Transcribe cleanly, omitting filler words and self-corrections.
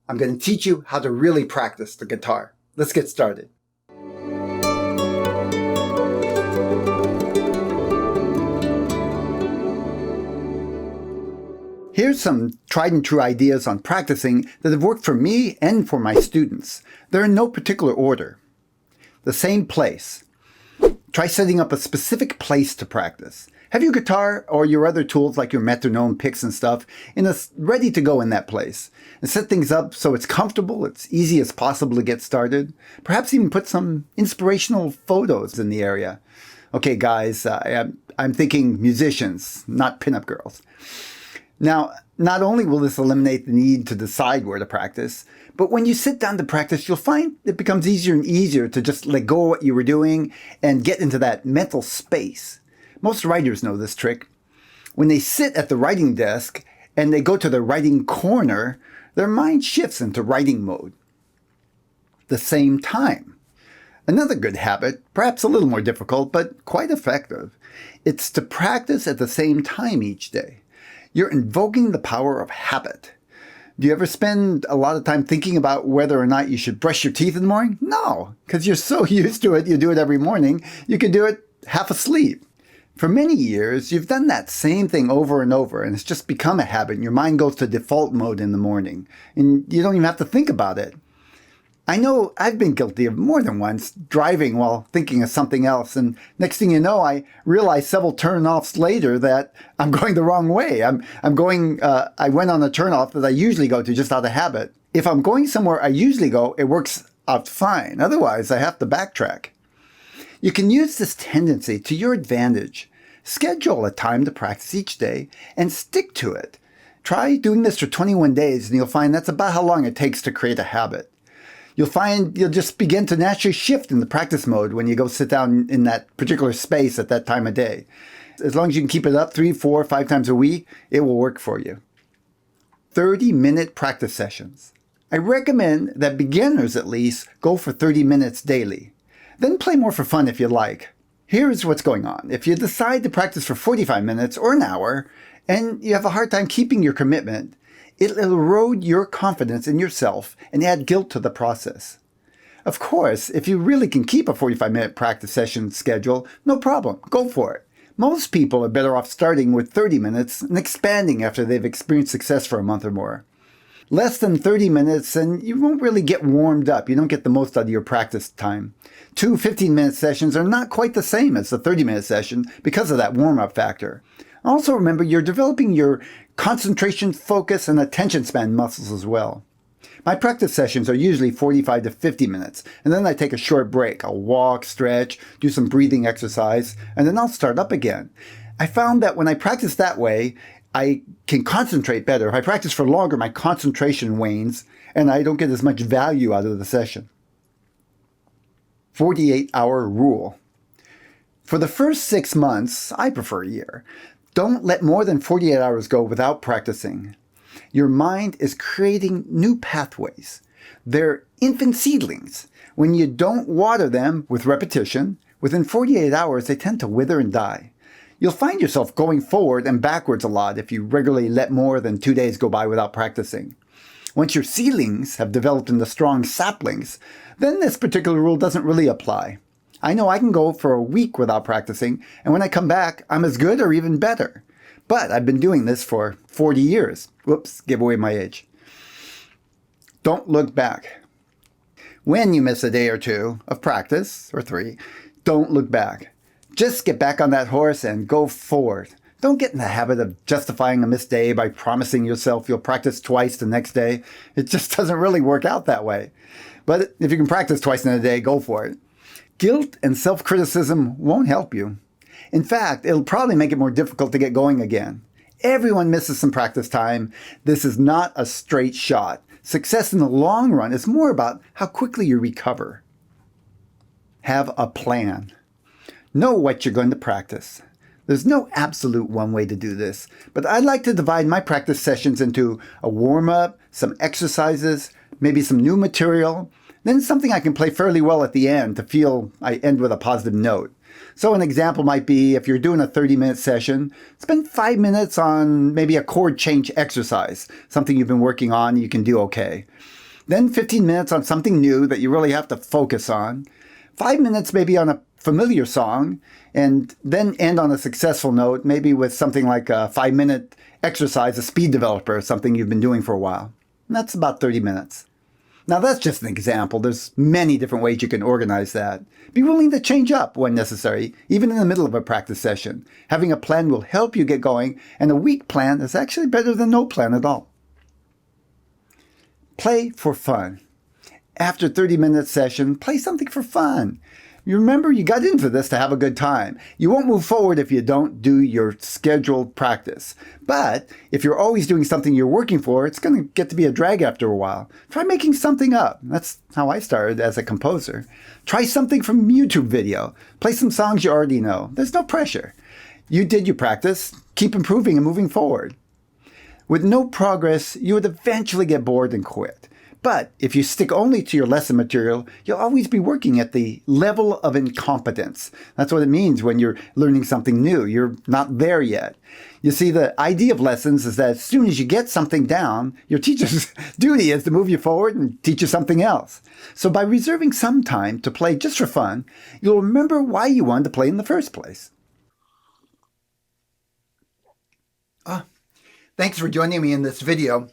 I'm going to teach you how to really practice the guitar. Let's get started. Here's some tried and true ideas on practicing that have worked for me and for my students. They're in no particular order. The same place. Try setting up a specific place to practice. Have your guitar or your other tools like your metronome, picks and stuff ready to go in that place. And set things up so it's comfortable, it's easy as possible to get started. Perhaps even put some inspirational photos in the area. Okay, guys, I'm thinking musicians, not pinup girls. Now, not only will this eliminate the need to decide where to practice, but when you sit down to practice, you'll find it becomes easier and easier to just let go of what you were doing and get into that mental space. Most writers know this trick. When they sit at the writing desk and they go to the writing corner, their mind shifts into writing mode. The same time. Another good habit, perhaps a little more difficult, but quite effective, it's to practice at the same time each day. You're invoking the power of habit. Do you ever spend a lot of time thinking about whether or not you should brush your teeth in the morning? No, because you're so used to it, you do it every morning, you can do it half asleep. For many years, you've done that same thing over and over, and it's just become a habit, and your mind goes to default mode in the morning, and you don't even have to think about it. I know I've been guilty of more than once driving while thinking of something else, and next thing you know, I realize several turn-offs later that I'm going the wrong way. I went on a turn-off that I usually go to just out of habit. If I'm going somewhere I usually go, it works out fine. Otherwise, I have to backtrack. You can use this tendency to your advantage. Schedule a time to practice each day and stick to it. Try doing this for 21 days and you'll find that's about how long it takes to create a habit. You'll find you'll just begin to naturally shift in the practice mode when you go sit down in that particular space at that time of day. As long as you can keep it up 3, 4, 5 times a week, it will work for you. 30-minute practice sessions. I recommend that beginners at least go for 30 minutes daily. Then play more for fun if you like. Here's what's going on. If you decide to practice for 45 minutes or an hour, and you have a hard time keeping your commitment, it'll erode your confidence in yourself and add guilt to the process. Of course, if you really can keep a 45-minute practice session schedule, no problem, go for it. Most people are better off starting with 30 minutes and expanding after they've experienced success for a month or more. Less than 30 minutes and you won't really get warmed up. You don't get the most out of your practice time. 2 15-minute sessions are not quite the same as the 30-minute session because of that warm-up factor. Also remember, you're developing your concentration, focus, and attention span muscles as well. My practice sessions are usually 45 to 50 minutes, and then I take a short break. I'll walk, stretch, do some breathing exercise, and then I'll start up again. I found that when I practice that way, I can concentrate better. If I practice for longer, my concentration wanes, and I don't get as much value out of the session. 48-hour rule. For the first 6 months, I prefer a year, don't let more than 48 hours go without practicing. Your mind is creating new pathways. They're infant seedlings. When you don't water them with repetition, within 48 hours they tend to wither and die. You'll find yourself going forward and backwards a lot if you regularly let more than 2 days go by without practicing. Once your seedlings have developed into strong saplings, then this particular rule doesn't really apply. I know I can go for a week without practicing, and when I come back, I'm as good or even better. But I've been doing this for 40 years. Whoops, give away my age. Don't look back. When you miss a day or two of practice, or 3, don't look back. Just get back on that horse and go forward. Don't get in the habit of justifying a missed day by promising yourself you'll practice twice the next day. It just doesn't really work out that way. But if you can practice twice in a day, go for it. Guilt and self-criticism won't help you. In fact, it'll probably make it more difficult to get going again. Everyone misses some practice time. This is not a straight shot. Success in the long run is more about how quickly you recover. Have a plan. Know what you're going to practice. There's no absolute one way to do this, but I like to divide my practice sessions into a warm-up, some exercises, maybe some new material, then something I can play fairly well at the end to feel I end with a positive note. So an example might be if you're doing a 30-minute session, spend 5 minutes on maybe a chord change exercise, something you've been working on, you can do okay. Then 15 minutes on something new that you really have to focus on. 5 minutes maybe on a familiar song, and then end on a successful note, maybe with something like a 5-minute exercise, a speed developer, something you've been doing for a while. And that's about 30 minutes. Now that's just an example. There's many different ways you can organize that. Be willing to change up when necessary, even in the middle of a practice session. Having a plan will help you get going, and a weak plan is actually better than no plan at all. Play for fun. After a 30-minute session, play something for fun. You remember, you got into this to have a good time. You won't move forward if you don't do your scheduled practice. But if you're always doing something you're working for, it's going to get to be a drag after a while. Try making something up. That's how I started as a composer. Try something from YouTube video. Play some songs you already know. There's no pressure. You did your practice. Keep improving and moving forward. With no progress, you would eventually get bored and quit. But if you stick only to your lesson material, you'll always be working at the level of incompetence. That's what it means when you're learning something new. You're not there yet. You see, the idea of lessons is that as soon as you get something down, your teacher's duty is to move you forward and teach you something else. So by reserving some time to play just for fun, you'll remember why you wanted to play in the first place. Thanks for joining me in this video.